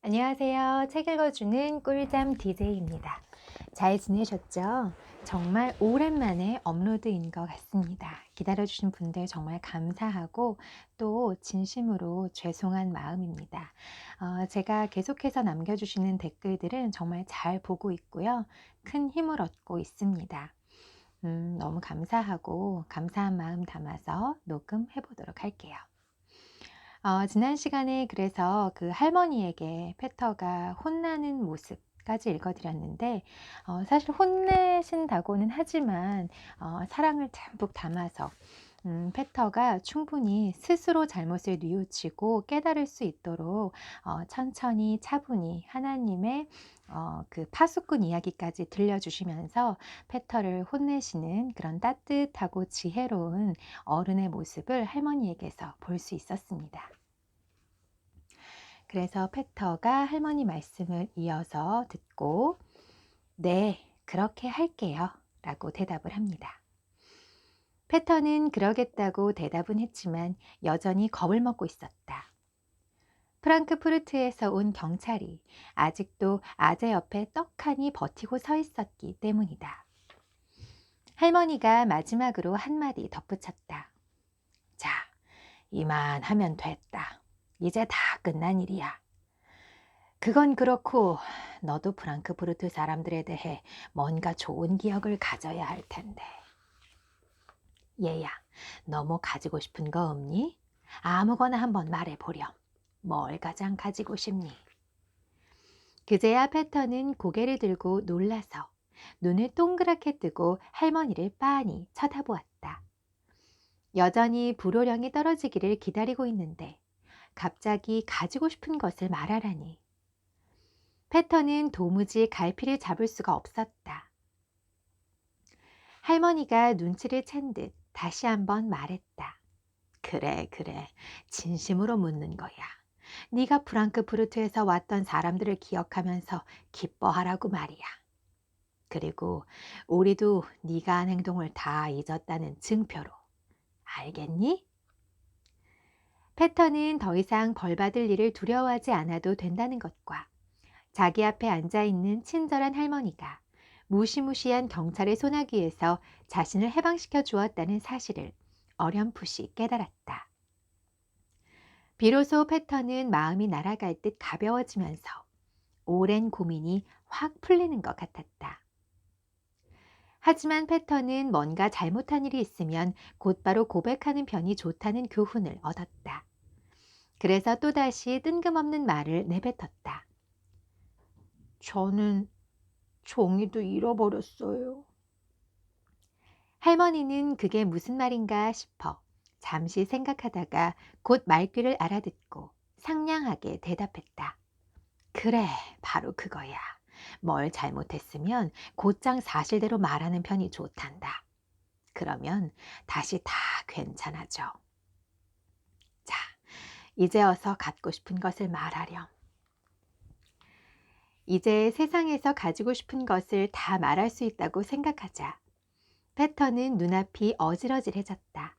안녕하세요. 책 읽어주는 꿀잠 DJ입니다. 잘 지내셨죠? 정말 오랜만에 업로드인 것 같습니다. 기다려주신 분들 정말 감사하고 또 진심으로 죄송한 마음입니다. 제가 계속해서 남겨주시는 댓글들은 정말 잘 보고 있고요. 큰 힘을 얻고 있습니다. 너무 감사하고 감사한 마음 담아서 녹음해 보도록 할게요. 지난 시간에 그래서 그 할머니에게 페터가 혼나는 모습까지 읽어드렸는데, 사실 혼내신다고는 하지만 사랑을 듬뿍 담아서 페터가 충분히 스스로 잘못을 뉘우치고 깨달을 수 있도록 천천히 차분히 하나님의 그 파수꾼 이야기까지 들려주시면서 페터를 혼내시는 그런 따뜻하고 지혜로운 어른의 모습을 할머니에게서 볼 수 있었습니다. 그래서 페터가 할머니 말씀을 이어서 듣고 네, 그렇게 할게요 라고 대답을 합니다. 페터는 그러겠다고 대답은 했지만 여전히 겁을 먹고 있었다. 프랑크푸르트에서 온 경찰이 아직도 아재 옆에 떡하니 버티고 서 있었기 때문이다. 할머니가 마지막으로 한마디 덧붙였다. 자, 이만하면 됐다. 이제 다 끝난 일이야. 그건 그렇고 너도 프랑크푸르트 사람들에 대해 뭔가 좋은 기억을 가져야 할 텐데. 얘야, 너 뭐 가지고 싶은 거 없니? 아무거나 한번 말해보렴. 뭘 가장 가지고 싶니? 그제야 패터는 고개를 들고 놀라서 눈을 동그랗게 뜨고 할머니를 빤히 쳐다보았다. 여전히 불호령이 떨어지기를 기다리고 있는데 갑자기 가지고 싶은 것을 말하라니. 패터는 도무지 갈피를 잡을 수가 없었다. 할머니가 눈치를 챈 듯 다시 한번 말했다. 그래, 그래. 진심으로 묻는 거야. 네가 프랑크푸르트에서 왔던 사람들을 기억하면서 기뻐하라고 말이야. 그리고 우리도 네가 한 행동을 다 잊었다는 증표로. 알겠니? 패터는 더 이상 벌받을 일을 두려워하지 않아도 된다는 것과 자기 앞에 앉아있는 친절한 할머니가 무시무시한 경찰의 소나기에서 자신을 해방시켜 주었다는 사실을 어렴풋이 깨달았다. 비로소 패턴은 마음이 날아갈 듯 가벼워지면서 오랜 고민이 확 풀리는 것 같았다. 하지만 패턴은 뭔가 잘못한 일이 있으면 곧바로 고백하는 편이 좋다는 교훈을 얻었다. 그래서 또다시 뜬금없는 말을 내뱉었다. 저는 종이도 잃어버렸어요. 할머니는 그게 무슨 말인가 싶어 잠시 생각하다가 곧 말귀를 알아듣고 상냥하게 대답했다. 그래, 바로 그거야. 뭘 잘못했으면 곧장 사실대로 말하는 편이 좋단다. 그러면 다시 다 괜찮아져. 자, 이제 어서 갖고 싶은 것을 말하렴. 이제 세상에서 가지고 싶은 것을 다 말할 수 있다고 생각하자. 패턴은 눈앞이 어질어질해졌다.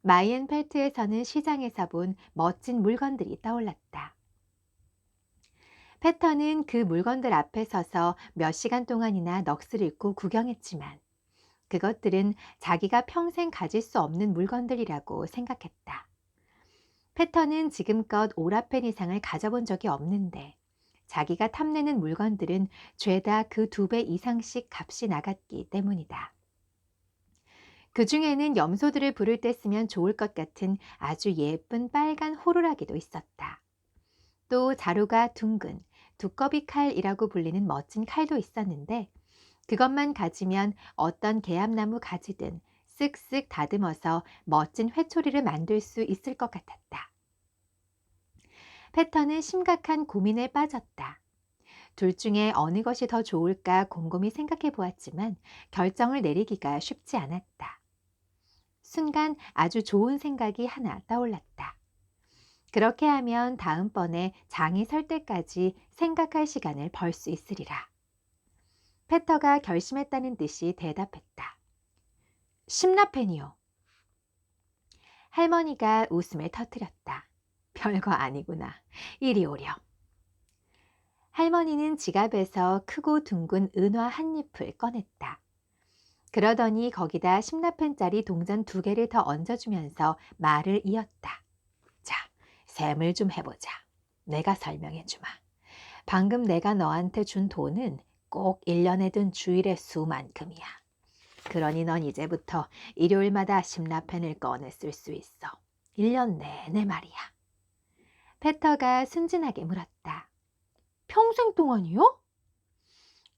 마이엔펠트에서는 시장에서 본 멋진 물건들이 떠올랐다. 패턴은 그 물건들 앞에 서서 몇 시간 동안이나 넋을 잃고 구경했지만 그것들은 자기가 평생 가질 수 없는 물건들이라고 생각했다. 패턴은 지금껏 오라펜 이상을 가져본 적이 없는데 자기가 탐내는 물건들은 죄다 그 2배 이상씩 값이 나갔기 때문이다. 그 중에는 염소들을 부를 때 쓰면 좋을 것 같은 아주 예쁜 빨간 호루라기도 있었다. 또 자루가 둥근 두꺼비 칼이라고 불리는 멋진 칼도 있었는데 그것만 가지면 어떤 개암나무 가지든 쓱쓱 다듬어서 멋진 회초리를 만들 수 있을 것 같았다. 패턴은 심각한 고민에 빠졌다. 둘 중에 어느 것이 더 좋을까 곰곰이 생각해 보았지만 결정을 내리기가 쉽지 않았다. 순간 아주 좋은 생각이 하나 떠올랐다. 그렇게 하면 다음번에 장이 설 때까지 생각할 시간을 벌 수 있으리라. 페터가 결심했다는 듯이 대답했다. 심라펜이요. 할머니가 웃음을 터뜨렸다. 별거 아니구나. 이리 오렴. 할머니는 지갑에서 크고 둥근 은화 한 잎을 꺼냈다. 그러더니 거기다 10라펜짜리 동전 2개를 더 얹어주면서 말을 이었다. 자, 셈을 좀 해보자. 내가 설명해 주마. 방금 내가 너한테 준 돈은 꼭 1년에 든 주일의 수만큼이야. 그러니 넌 이제부터 일요일마다 10라펜을 꺼내 쓸 수 있어. 1년 내내 말이야. 페터가 순진하게 물었다. 평생 동안이요?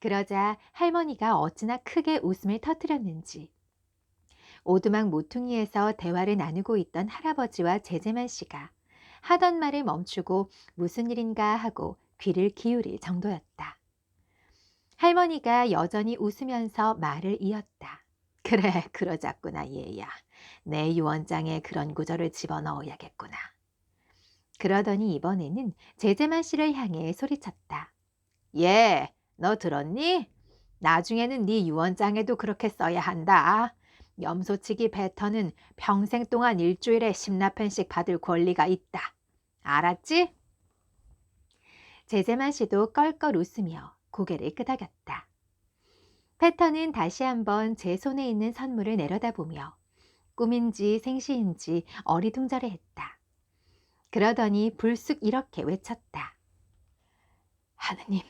그러자 할머니가 어찌나 크게 웃음을 터뜨렸는지 오두막 모퉁이에서 대화를 나누고 있던 할아버지와 제재만 씨가 하던 말을 멈추고 무슨 일인가 하고 귀를 기울일 정도였다. 할머니가 여전히 웃으면서 말을 이었다. 그래, 그러자꾸나 얘야. 내 유언장에 그런 구절을 집어넣어야겠구나. 그러더니 이번에는 제재만 씨를 향해 소리쳤다. 예, 너 들었니? 나중에는 네 유언장에도 그렇게 써야 한다. 염소치기 패턴은 평생 동안 일주일에 10라펜씩 받을 권리가 있다. 알았지? 제재만 씨도 껄껄 웃으며 고개를 끄덕였다. 패턴은 다시 한번 제 손에 있는 선물을 내려다보며 꿈인지 생시인지 어리둥절해했다. 그러더니 불쑥 이렇게 외쳤다. 하느님,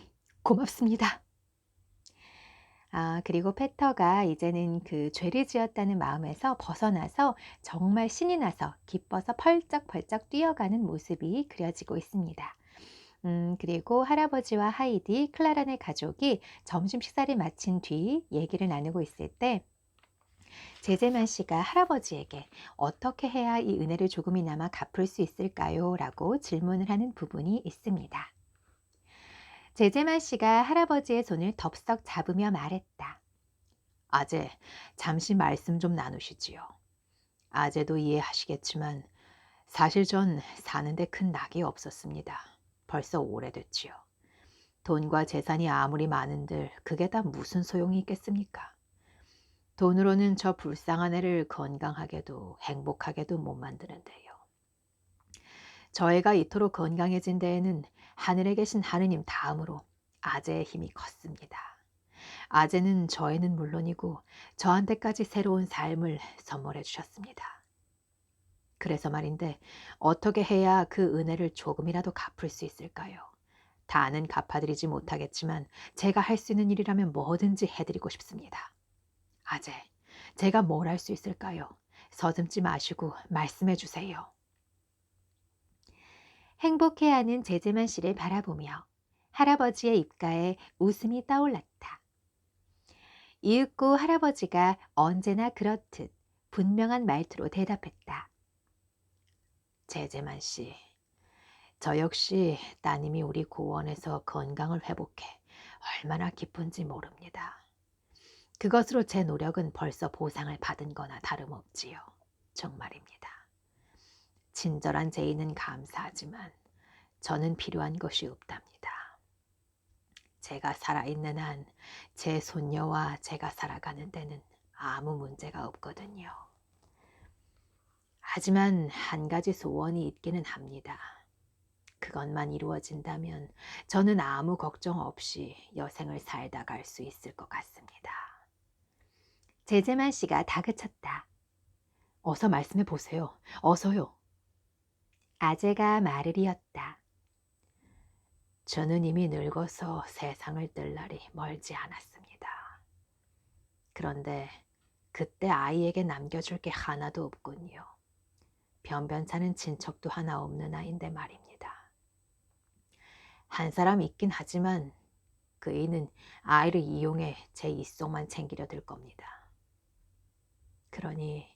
고맙습니다. 그리고 페터가 이제는 그 죄를 지었다는 마음에서 벗어나서 정말 신이 나서 기뻐서 펄쩍펄쩍 뛰어가는 모습이 그려지고 있습니다. 그리고 할아버지와 하이디, 클라라네 가족이 점심 식사를 마친 뒤 얘기를 나누고 있을 때 제재만 씨가 할아버지에게 어떻게 해야 이 은혜를 조금이나마 갚을 수 있을까요? 라고 질문을 하는 부분이 있습니다. 제재만 씨가 할아버지의 손을 덥석 잡으며 말했다. 아재, 잠시 말씀 좀 나누시지요. 아재도 이해하시겠지만 사실 전 사는데 큰 낙이 없었습니다. 벌써 오래됐지요. 돈과 재산이 아무리 많은들 그게 다 무슨 소용이 있겠습니까? 돈으로는 저 불쌍한 애를 건강하게도 행복하게도 못 만드는데요. 저 애가 이토록 건강해진 데에는 하늘에 계신 하느님 다음으로 아재의 힘이 컸습니다. 아재는 저애는 물론이고 저한테까지 새로운 삶을 선물해 주셨습니다. 그래서 말인데 어떻게 해야 그 은혜를 조금이라도 갚을 수 있을까요? 다는 갚아드리지 못하겠지만 제가 할 수 있는 일이라면 뭐든지 해드리고 싶습니다. 아재, 제가 뭘 할 수 있을까요? 서슴지 마시고 말씀해 주세요. 행복해하는 제재만 씨를 바라보며 할아버지의 입가에 웃음이 떠올랐다. 이윽고 할아버지가 언제나 그렇듯 분명한 말투로 대답했다. 제재만 씨, 저 역시 따님이 우리 고원에서 건강을 회복해 얼마나 기쁜지 모릅니다. 그것으로 제 노력은 벌써 보상을 받은 거나 다름없지요. 정말입니다. 친절한 제인은 감사하지만 저는 필요한 것이 없답니다. 제가 살아있는 한 제 손녀와 제가 살아가는 데는 아무 문제가 없거든요. 하지만 한 가지 소원이 있기는 합니다. 그것만 이루어진다면 저는 아무 걱정 없이 여생을 살다 갈 수 있을 것 같습니다. 제재만 씨가 다그쳤다. 어서 말씀해 보세요. 어서요. 아재가 말을 이었다. 저는 이미 늙어서 세상을 뜰 날이 멀지 않았습니다. 그런데 그때 아이에게 남겨줄 게 하나도 없군요. 변변찮은 친척도 하나 없는 아이인데 말입니다. 한 사람 있긴 하지만 그이는 아이를 이용해 제 입속만 챙기려 들 겁니다. 그러니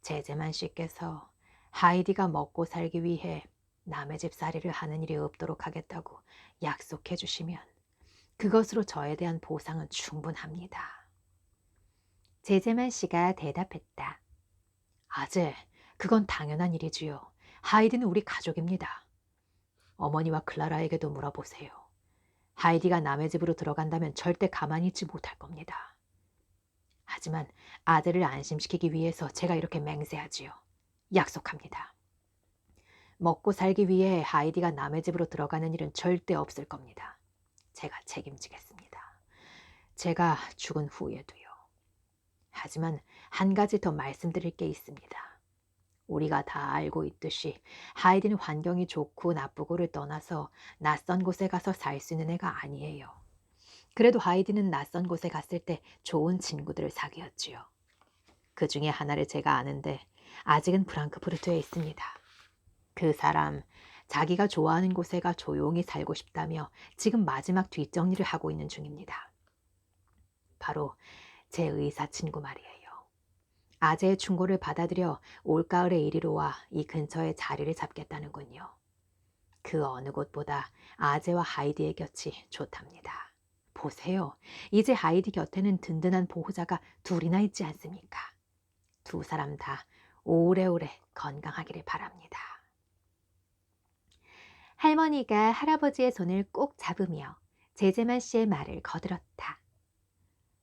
제재만 씨께서 하이디가 먹고 살기 위해 남의 집 살이를 하는 일이 없도록 하겠다고 약속해 주시면 그것으로 저에 대한 보상은 충분합니다. 제재만 씨가 대답했다. 아재, 그건 당연한 일이지요. 하이디는 우리 가족입니다. 어머니와 클라라에게도 물어보세요. 하이디가 남의 집으로 들어간다면 절대 가만히 있지 못할 겁니다. 하지만 아들을 안심시키기 위해서 제가 이렇게 맹세하지요. 약속합니다. 먹고 살기 위해 하이디가 남의 집으로 들어가는 일은 절대 없을 겁니다. 제가 책임지겠습니다. 제가 죽은 후에도요. 하지만 한 가지 더 말씀드릴 게 있습니다. 우리가 다 알고 있듯이 하이디는 환경이 좋고 나쁘고를 떠나서 낯선 곳에 가서 살 수 있는 애가 아니에요. 그래도 하이디는 낯선 곳에 갔을 때 좋은 친구들을 사귀었지요. 그 중에 하나를 제가 아는데 아직은 프랑크푸르트에 있습니다. 그 사람, 자기가 좋아하는 곳에 가 조용히 살고 싶다며 지금 마지막 뒷정리를 하고 있는 중입니다. 바로 제 의사 친구 말이에요. 아재의 충고를 받아들여 올가을에 이리로 와 이 근처에 자리를 잡겠다는군요. 그 어느 곳보다 아재와 하이디의 곁이 좋답니다. 보세요. 이제 하이디 곁에는 든든한 보호자가 둘이나 있지 않습니까? 두 사람 다 오래오래 건강하기를 바랍니다. 할머니가 할아버지의 손을 꼭 잡으며 제제만 씨의 말을 거들었다.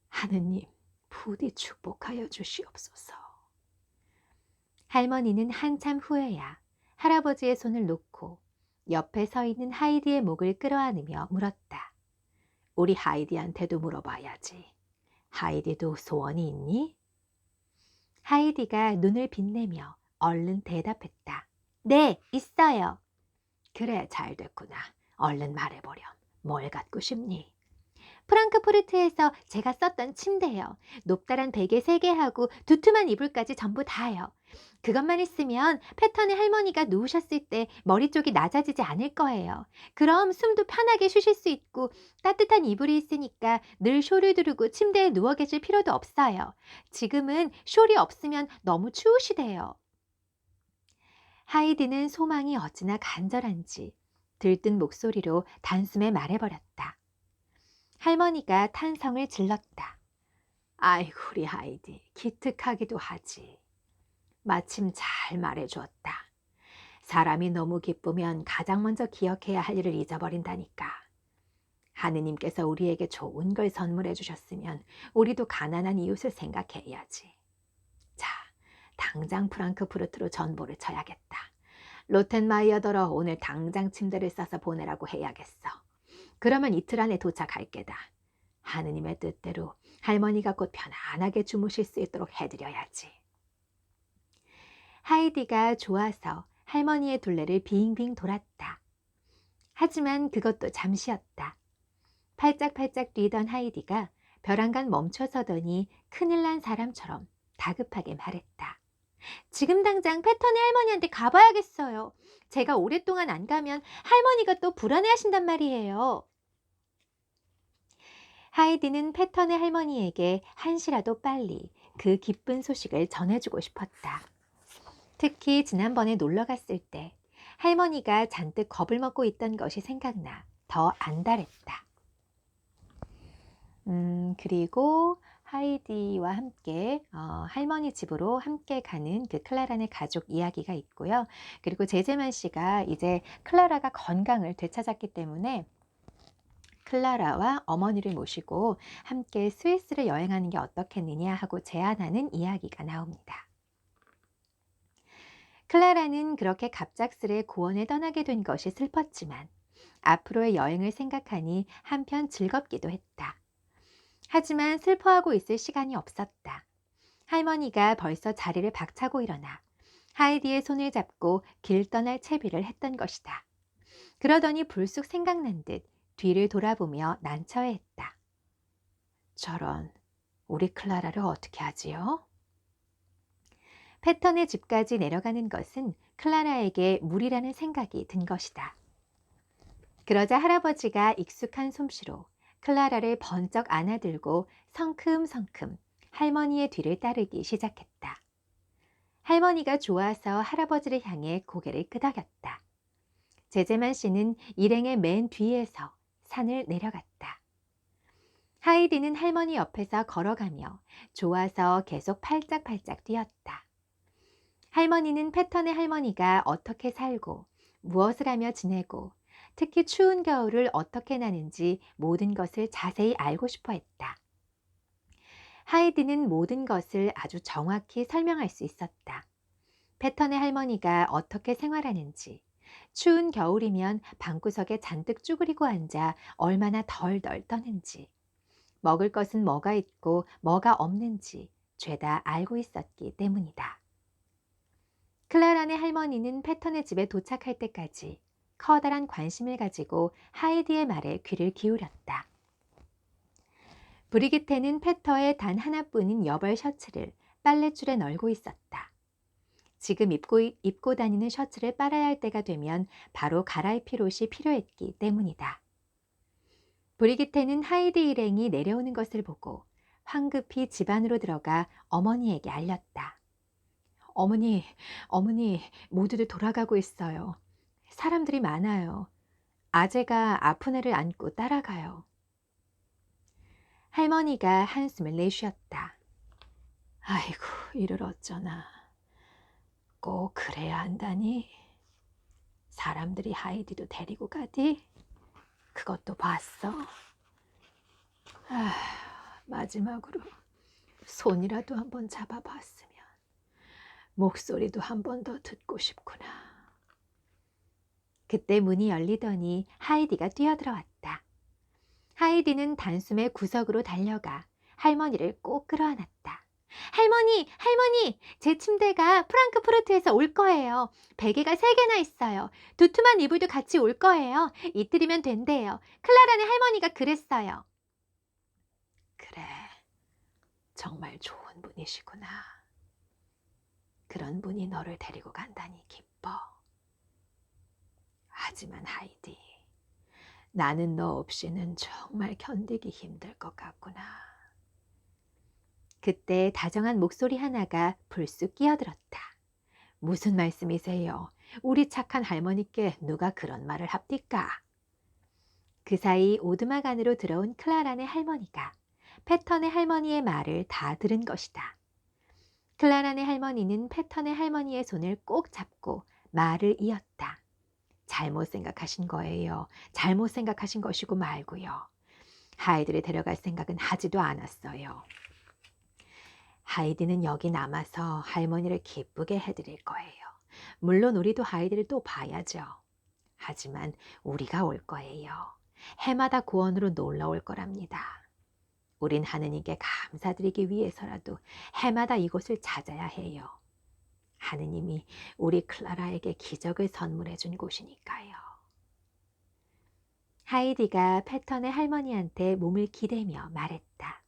하느님, 부디 축복하여 주시옵소서. 할머니는 한참 후에야 할아버지의 손을 놓고 옆에 서 있는 하이디의 목을 끌어안으며 물었다. 우리 하이디한테도 물어봐야지. 하이디도 소원이 있니? 하이디가 눈을 빛내며 얼른 대답했다. 네, 있어요. 그래, 잘 됐구나. 얼른 말해보렴. 뭘 갖고 싶니? 프랑크푸르트에서 제가 썼던 침대요. 높다란 베개 3개하고 두툼한 이불까지 전부 다요. 그것만 있으면 패턴의 할머니가 누우셨을 때 머리 쪽이 낮아지지 않을 거예요. 그럼 숨도 편하게 쉬실 수 있고 따뜻한 이불이 있으니까 늘 숄을 두르고 침대에 누워 계실 필요도 없어요. 지금은 숄이 없으면 너무 추우시대요. 하이디는 소망이 어찌나 간절한지 들뜬 목소리로 단숨에 말해버렸다. 할머니가 탄성을 질렀다. 아이고 우리 하이디 기특하기도 하지. 마침 잘 말해주었다. 사람이 너무 기쁘면 가장 먼저 기억해야 할 일을 잊어버린다니까. 하느님께서 우리에게 좋은 걸 선물해 주셨으면 우리도 가난한 이웃을 생각해야지. 자, 당장 프랑크푸르트로 전보를 쳐야겠다. 로텐마이어더러 오늘 당장 침대를 싸서 보내라고 해야겠어. 그러면 이틀 안에 도착할 게다. 하느님의 뜻대로 할머니가 곧 편안하게 주무실 수 있도록 해드려야지. 하이디가 좋아서 할머니의 둘레를 빙빙 돌았다. 하지만 그것도 잠시였다. 팔짝팔짝 뛰던 하이디가 벼랑간 멈춰서더니 큰일 난 사람처럼 다급하게 말했다. 지금 당장 패턴의 할머니한테 가봐야겠어요. 제가 오랫동안 안 가면 할머니가 또 불안해하신단 말이에요. 하이디는 패턴의 할머니에게 한시라도 빨리 그 기쁜 소식을 전해주고 싶었다. 특히 지난번에 놀러 갔을 때 할머니가 잔뜩 겁을 먹고 있던 것이 생각나 더 안달했다. 그리고 하이디와 함께 할머니 집으로 함께 가는 그 클라라네 가족 이야기가 있고요. 그리고 제제만 씨가 이제 클라라가 건강을 되찾았기 때문에 클라라와 어머니를 모시고 함께 스위스를 여행하는 게 어떻겠느냐 하고 제안하는 이야기가 나옵니다. 클라라는 그렇게 갑작스레 고원을 떠나게 된 것이 슬펐지만 앞으로의 여행을 생각하니 한편 즐겁기도 했다. 하지만 슬퍼하고 있을 시간이 없었다. 할머니가 벌써 자리를 박차고 일어나 하이디의 손을 잡고 길 떠날 채비를 했던 것이다. 그러더니 불쑥 생각난 듯 뒤를 돌아보며 난처해했다. 저런, 우리 클라라를 어떻게 하지요? 패턴의 집까지 내려가는 것은 클라라에게 무리라는 생각이 든 것이다. 그러자 할아버지가 익숙한 솜씨로 클라라를 번쩍 안아들고 성큼성큼 할머니의 뒤를 따르기 시작했다. 할머니가 좋아서 할아버지를 향해 고개를 끄덕였다. 제제만 씨는 일행의 맨 뒤에서 산을 내려갔다. 하이디는 할머니 옆에서 걸어가며 좋아서 계속 팔짝팔짝 뛰었다. 할머니는 패턴의 할머니가 어떻게 살고 무엇을 하며 지내고 특히 추운 겨울을 어떻게 나는지 모든 것을 자세히 알고 싶어 했다. 하이디는 모든 것을 아주 정확히 설명할 수 있었다. 패턴의 할머니가 어떻게 생활하는지, 추운 겨울이면 방구석에 잔뜩 쭈그리고 앉아 얼마나 덜덜 떠는지, 먹을 것은 뭐가 있고 뭐가 없는지 죄다 알고 있었기 때문이다. 클라라네 할머니는 패턴의 집에 도착할 때까지 커다란 관심을 가지고 하이디의 말에 귀를 기울였다. 브리기테는 패터의 단 하나뿐인 여벌 셔츠를 빨랫줄에 널고 있었다. 지금 입고 다니는 셔츠를 빨아야 할 때가 되면 바로 갈아입힐 옷이 필요했기 때문이다. 브리기테는 하이디 일행이 내려오는 것을 보고 황급히 집 안으로 들어가 어머니에게 알렸다. 어머니, 어머니, 모두들 돌아가고 있어요. 사람들이 많아요. 아재가 아픈 애를 안고 따라가요. 할머니가 한숨을 내쉬었다. 아이고, 이를 어쩌나. 꼭 그래야 한다니. 사람들이 하이디도 데리고 가디? 그것도 봤어. 아, 마지막으로 손이라도 한번 잡아봤으면. 목소리도 한 번 더 듣고 싶구나. 그때 문이 열리더니 하이디가 뛰어들어왔다. 하이디는 단숨에 구석으로 달려가 할머니를 꼭 끌어안았다. 할머니, 할머니, 제 침대가 프랑크푸르트에서 올 거예요. 베개가 3개나 있어요. 두툼한 이불도 같이 올 거예요. 이틀이면 된대요. 클라라네 할머니가 그랬어요. 그래, 정말 좋은 분이시구나. 그런 분이 너를 데리고 간다니 기뻐. 하지만 하이디, 나는 너 없이는 정말 견디기 힘들 것 같구나. 그때 다정한 목소리 하나가 불쑥 끼어들었다. 무슨 말씀이세요? 우리 착한 할머니께 누가 그런 말을 합디까? 그 사이 오두막 안으로 들어온 클라라네 할머니가 패턴의 할머니의 말을 다 들은 것이다. 클라라네 할머니는 패턴의 할머니의 손을 꼭 잡고 말을 이었다. 잘못 생각하신 거예요. 잘못 생각하신 것이고 말고요. 하이디를 데려갈 생각은 하지도 않았어요. 하이디는 여기 남아서 할머니를 기쁘게 해드릴 거예요. 물론 우리도 하이디를 또 봐야죠. 하지만 우리가 올 거예요. 해마다 고원으로 놀러 올 거랍니다. 우린 하느님께 감사드리기 위해서라도 해마다 이곳을 찾아야 해요. 하느님이 우리 클라라에게 기적을 선물해 준 곳이니까요. 하이디가 패턴의 할머니한테 몸을 기대며 말했다.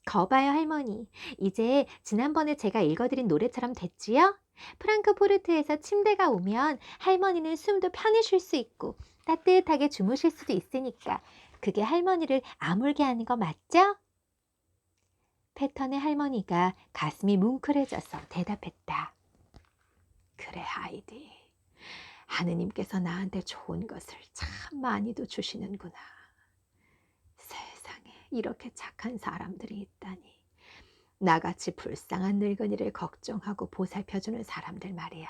거봐요 할머니, 이제 지난번에 제가 읽어드린 노래처럼 됐지요? 프랑크푸르트에서 침대가 오면 할머니는 숨도 편히 쉴 수 있고 따뜻하게 주무실 수도 있으니까 그게 할머니를 아물게 하는 거 맞죠? 패턴의 할머니가 가슴이 뭉클해져서 대답했다. 그래 하이디, 하느님께서 나한테 좋은 것을 참 많이도 주시는구나. 세상에 이렇게 착한 사람들이 있다니. 나같이 불쌍한 늙은이를 걱정하고 보살펴주는 사람들 말이야.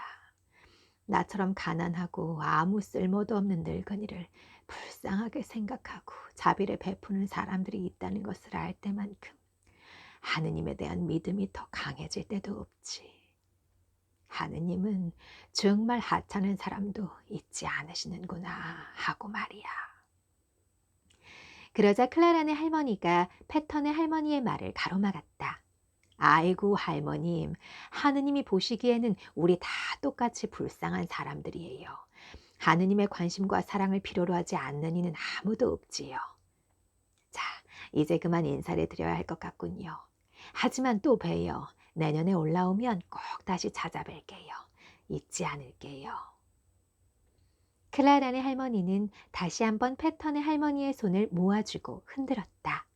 나처럼 가난하고 아무 쓸모도 없는 늙은이를 불쌍하게 생각하고 자비를 베푸는 사람들이 있다는 것을 알 때만큼 하느님에 대한 믿음이 더 강해질 때도 없지. 하느님은 정말 하찮은 사람도 잊지 않으시는구나 하고 말이야. 그러자 클라라네 할머니가 패턴의 할머니의 말을 가로막았다. 아이고 할머님, 하느님이 보시기에는 우리 다 똑같이 불쌍한 사람들이에요. 하느님의 관심과 사랑을 필요로 하지 않는 이는 아무도 없지요. 자, 이제 그만 인사를 드려야 할 것 같군요. 하지만 또 봬요. 내년에 올라오면 꼭 다시 찾아뵐게요. 잊지 않을게요. 클라라네 할머니는 다시 한번 패턴의 할머니의 손을 모아주고 흔들었다.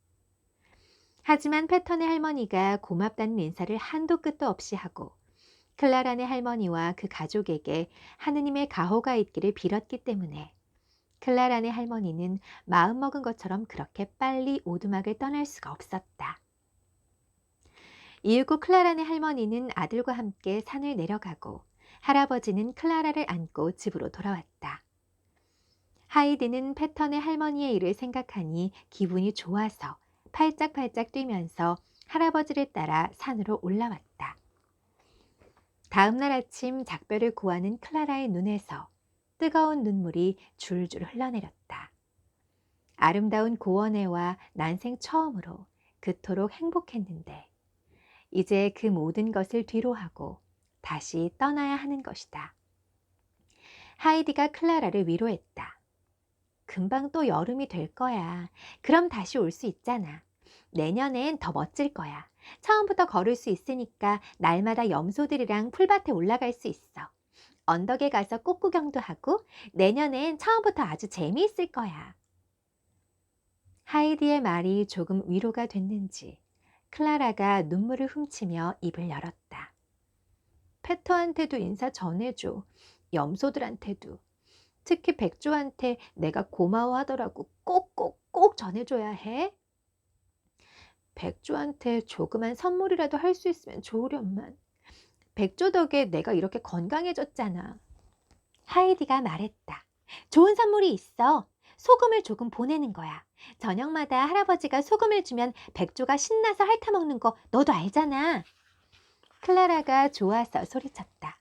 하지만 패턴의 할머니가 고맙다는 인사를 한도 끝도 없이 하고 클라라네 할머니와 그 가족에게 하느님의 가호가 있기를 빌었기 때문에 클라라네 할머니는 마음먹은 것처럼 그렇게 빨리 오두막을 떠날 수가 없었다. 이윽고 클라라네 할머니는 아들과 함께 산을 내려가고 할아버지는 클라라를 안고 집으로 돌아왔다. 하이디는 패턴의 할머니의 일을 생각하니 기분이 좋아서 팔짝팔짝 뛰면서 할아버지를 따라 산으로 올라왔다. 다음 날 아침 작별을 고하는 클라라의 눈에서 뜨거운 눈물이 줄줄 흘러내렸다. 아름다운 고원애와 난생 처음으로 그토록 행복했는데 이제 그 모든 것을 뒤로하고 다시 떠나야 하는 것이다. 하이디가 클라라를 위로했다. 금방 또 여름이 될 거야. 그럼 다시 올 수 있잖아. 내년엔 더 멋질 거야. 처음부터 걸을 수 있으니까 날마다 염소들이랑 풀밭에 올라갈 수 있어. 언덕에 가서 꽃구경도 하고 내년엔 처음부터 아주 재미있을 거야. 하이디의 말이 조금 위로가 됐는지 클라라가 눈물을 훔치며 입을 열었다. 페터한테도 인사 전해줘. 염소들한테도. 특히 백조한테 내가 고마워하더라고 꼭꼭꼭 전해줘야 해. 백조한테 조그만 선물이라도 할 수 있으면 좋으련만. 백조 덕에 내가 이렇게 건강해졌잖아. 하이디가 말했다. 좋은 선물이 있어. 소금을 조금 보내는 거야. 저녁마다 할아버지가 소금을 주면 백조가 신나서 핥아먹는 거 너도 알잖아. 클라라가 좋아서 소리쳤다.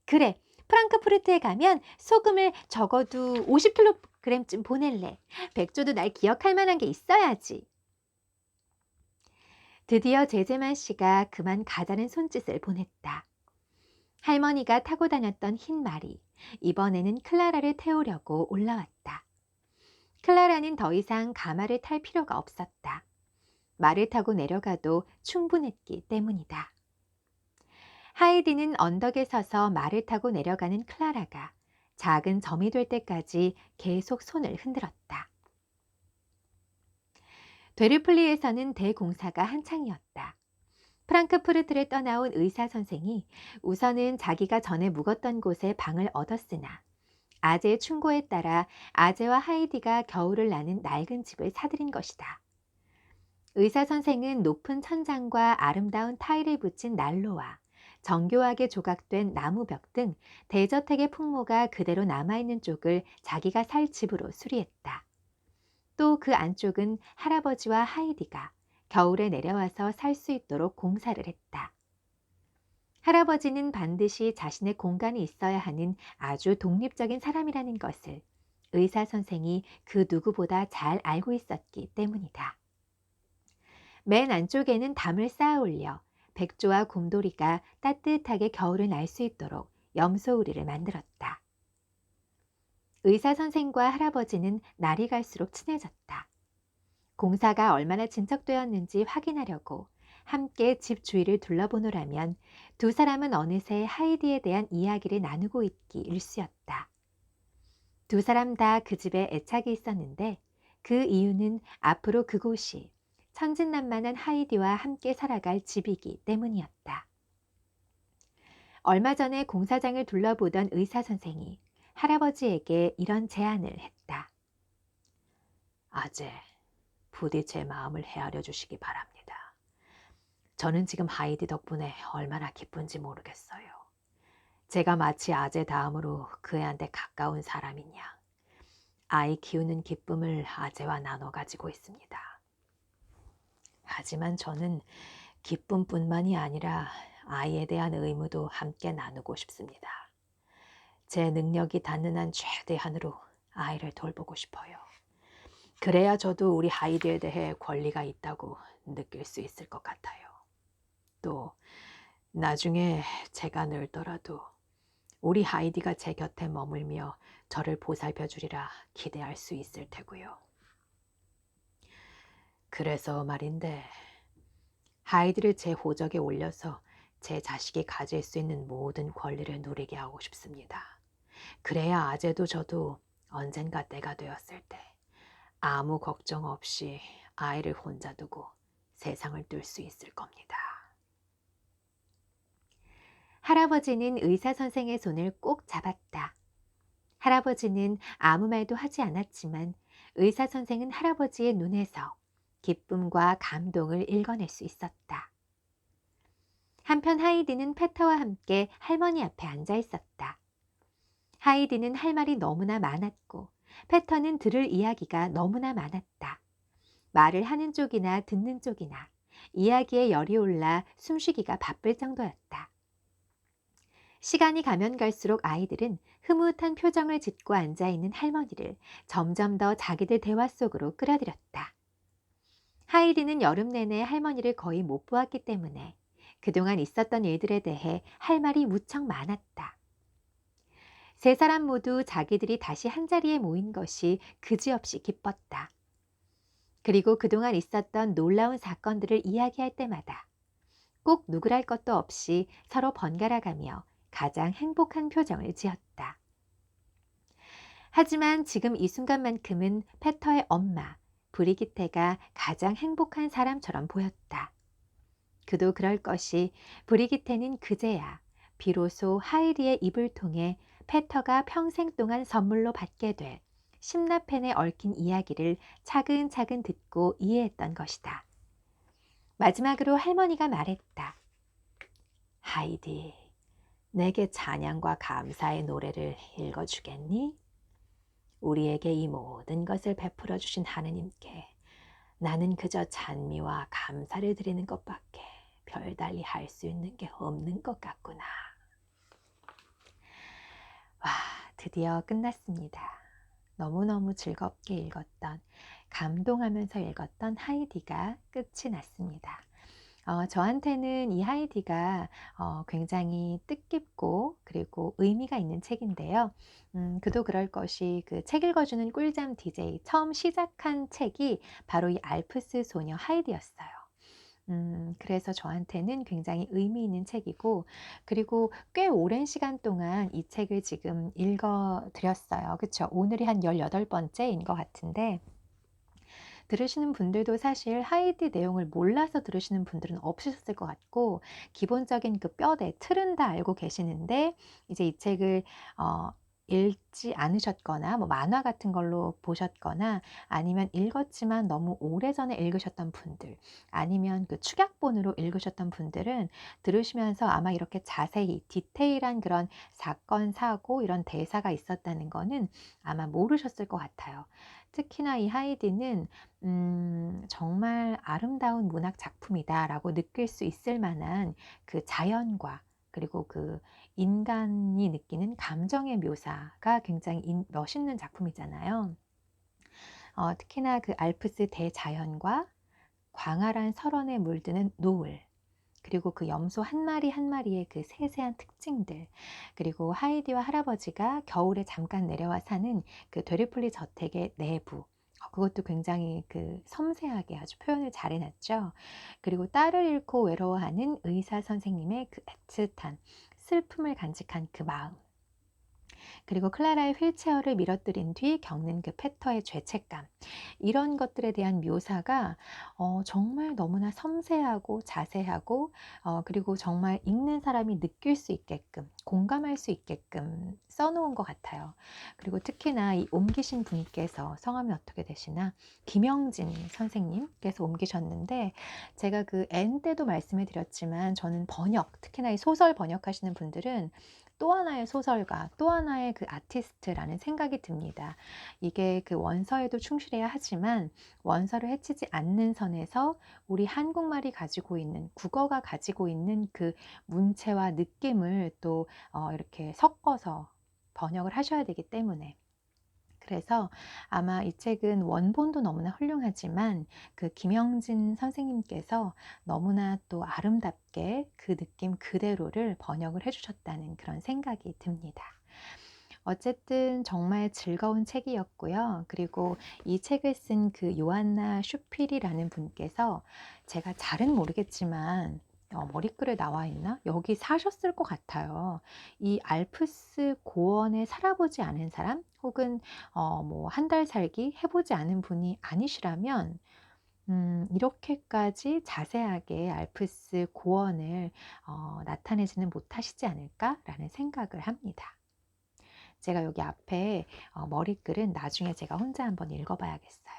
그래, 프랑크푸르트에 가면 소금을 적어도 50kg쯤 보낼래. 백조도 날 기억할 만한 게 있어야지. 드디어 제제만 씨가 그만 가자는 손짓을 보냈다. 할머니가 타고 다녔던 흰 말이 이번에는 클라라를 태우려고 올라왔다. 클라라는 더 이상 가마를 탈 필요가 없었다. 말을 타고 내려가도 충분했기 때문이다. 하이디는 언덕에 서서 말을 타고 내려가는 클라라가 작은 점이 될 때까지 계속 손을 흔들었다. 되르플리에서는 대공사가 한창이었다. 프랑크푸르트를 떠나온 의사 선생이 우선은 자기가 전에 묵었던 곳에 방을 얻었으나 아재의 충고에 따라 아재와 하이디가 겨울을 나는 낡은 집을 사들인 것이다. 의사 선생은 높은 천장과 아름다운 타일을 붙인 난로와 정교하게 조각된 나무벽 등 대저택의 풍모가 그대로 남아있는 쪽을 자기가 살 집으로 수리했다. 또 그 안쪽은 할아버지와 하이디가 겨울에 내려와서 살 수 있도록 공사를 했다. 할아버지는 반드시 자신의 공간이 있어야 하는 아주 독립적인 사람이라는 것을 의사 선생이 그 누구보다 잘 알고 있었기 때문이다. 맨 안쪽에는 담을 쌓아 올려 백조와 곰돌이가 따뜻하게 겨울을 날 수 있도록 염소우리를 만들었다. 의사 선생과 할아버지는 날이 갈수록 친해졌다. 공사가 얼마나 진척되었는지 확인하려고 함께 집 주위를 둘러보노라면 두 사람은 어느새 하이디에 대한 이야기를 나누고 있기 일쑤였다. 두 사람 다 그 집에 애착이 있었는데 그 이유는 앞으로 그곳이 천진난만한 하이디와 함께 살아갈 집이기 때문이었다. 얼마 전에 공사장을 둘러보던 의사 선생이 할아버지에게 이런 제안을 했다. 아재, 부디 제 마음을 헤아려 주시기 바랍니다. 저는 지금 하이디 덕분에 얼마나 기쁜지 모르겠어요. 제가 마치 아재 다음으로 그 애한테 가까운 사람인 양 아이 키우는 기쁨을 아재와 나눠 가지고 있습니다. 하지만 저는 기쁨뿐만이 아니라 아이에 대한 의무도 함께 나누고 싶습니다. 제 능력이 닿는 한 최대한으로 아이를 돌보고 싶어요. 그래야 저도 우리 하이디에 대해 권리가 있다고 느낄 수 있을 것 같아요. 또 나중에 제가 늙더라도 우리 하이디가 제 곁에 머물며 저를 보살펴 주리라 기대할 수 있을 테고요. 그래서 말인데 하이디를 제 호적에 올려서 제 자식이 가질 수 있는 모든 권리를 누리게 하고 싶습니다. 그래야 아재도 저도 언젠가 때가 되었을 때 아무 걱정 없이 아이를 혼자 두고 세상을 뜰 수 있을 겁니다. 할아버지는 의사 선생의 손을 꼭 잡았다. 할아버지는 아무 말도 하지 않았지만 의사 선생은 할아버지의 눈에서 기쁨과 감동을 읽어낼 수 있었다. 한편 하이디는 페터와 함께 할머니 앞에 앉아 있었다. 하이디는 할 말이 너무나 많았고 페터는 들을 이야기가 너무나 많았다. 말을 하는 쪽이나 듣는 쪽이나 이야기에 열이 올라 숨쉬기가 바쁠 정도였다. 시간이 가면 갈수록 아이들은 흐뭇한 표정을 짓고 앉아 있는 할머니를 점점 더 자기들 대화 속으로 끌어들였다. 하이리는 여름 내내 할머니를 거의 못 보았기 때문에 그동안 있었던 일들에 대해 할 말이 무척 많았다. 세 사람 모두 자기들이 다시 한자리에 모인 것이 그지없이 기뻤다. 그리고 그동안 있었던 놀라운 사건들을 이야기할 때마다 꼭 누구랄 것도 없이 서로 번갈아가며 가장 행복한 표정을 지었다. 하지만 지금 이 순간만큼은 페터의 엄마, 브리기테가 가장 행복한 사람처럼 보였다. 그도 그럴 것이 브리기테는 그제야 비로소 하이리의 입을 통해 페터가 평생 동안 선물로 받게 될 심나펜에 얽힌 이야기를 차근차근 듣고 이해했던 것이다. 마지막으로 할머니가 말했다. 하이디, 내게 찬양과 감사의 노래를 읽어주겠니? 우리에게 이 모든 것을 베풀어 주신 하느님께 나는 그저 찬미와 감사를 드리는 것밖에 별달리 할 수 있는 게 없는 것 같구나. 와, 드디어 끝났습니다. 너무너무 즐겁게 읽었던, 감동하면서 읽었던 하이디가 끝이 났습니다. 저한테는 이 하이디가 굉장히 뜻깊고 그리고 의미가 있는 책인데요. 그도 그럴 것이 그 책 읽어주는 꿀잠 DJ 처음 시작한 책이 바로 이 알프스 소녀 하이디였어요. 그래서 저한테는 굉장히 의미 있는 책이고, 그리고 꽤 오랜 시간 동안 이 책을 지금 읽어 드렸어요. 그쵸? 오늘이 한 18번째인 것 같은데, 들으시는 분들도 사실 하이디 내용을 몰라서 들으시는 분들은 없으셨을 것 같고, 기본적인 그 뼈대, 틀은 다 알고 계시는데, 이제 이 책을 읽지 않으셨거나, 뭐 만화 같은 걸로 보셨거나, 아니면 읽었지만 너무 오래전에 읽으셨던 분들, 아니면 그 축약본으로 읽으셨던 분들은 들으시면서 아마 이렇게 자세히 디테일한 그런 사건, 사고, 이런 대사가 있었다는 거는 아마 모르셨을 것 같아요. 특히나 이 하이디는 정말 아름다운 문학 작품이다라고 느낄 수 있을 만한 그 자연과, 그리고 그 인간이 느끼는 감정의 묘사가 굉장히 멋있는 작품이잖아요. 특히나 그 알프스 대자연과 광활한 설원에 물드는 노을, 그리고 그 염소 한 마리 한 마리의 그 세세한 특징들, 그리고 하이디와 할아버지가 겨울에 잠깐 내려와 사는 그 되리플리 저택의 내부, 그것도 굉장히 그 섬세하게 아주 표현을 잘 해놨죠. 그리고 딸을 잃고 외로워하는 의사 선생님의 그 애틋한 슬픔을 간직한 그 마음, 그리고 클라라의 휠체어를 밀어뜨린 뒤 겪는 그 페터의 죄책감, 이런 것들에 대한 묘사가 정말 너무나 섬세하고 자세하고, 그리고 정말 읽는 사람이 느낄 수 있게끔, 공감할 수 있게끔 써놓은 것 같아요. 그리고 특히나 이 옮기신 분께서 성함이 어떻게 되시나, 김영진 선생님께서 옮기셨는데, 제가 그 N 때도 말씀을 드렸지만 저는 번역, 특히나 이 소설 번역하시는 분들은 또 하나의 소설가, 또 하나의 그 아티스트라는 생각이 듭니다. 이게 그 원서에도 충실해야 하지만 원서를 해치지 않는 선에서 우리 한국말이 가지고 있는, 국어가 가지고 있는 그 문체와 느낌을 또 이렇게 섞어서 번역을 하셔야 되기 때문에, 그래서 아마 이 책은 원본도 너무나 훌륭하지만 그 김영진 선생님께서 너무나 또 아름답게 그 느낌 그대로를 번역을 해주셨다는 그런 생각이 듭니다. 어쨌든 정말 즐거운 책이었고요. 그리고 이 책을 쓴 그 요한나 슈필이라는 분께서, 제가 잘은 모르겠지만 머리글에 나와 있나? 여기 사셨을 것 같아요. 이 알프스 고원에 살아보지 않은 사람, 혹은 뭐 한 달 살기 해보지 않은 분이 아니시라면 이렇게까지 자세하게 알프스 고원을 나타내지는 못하시지 않을까라는 생각을 합니다. 제가 여기 앞에 머리글은 나중에 제가 혼자 한번 읽어봐야겠어요.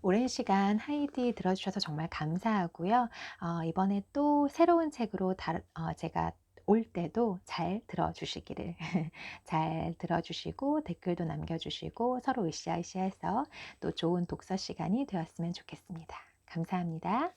오랜 시간 하이디 들어주셔서 정말 감사하고요. 이번에 또 새로운 책으로 제가 올 때도 잘 들어주시기를 잘 들어주시고 댓글도 남겨주시고 서로 으쌰으쌰해서 또 좋은 독서 시간이 되었으면 좋겠습니다. 감사합니다.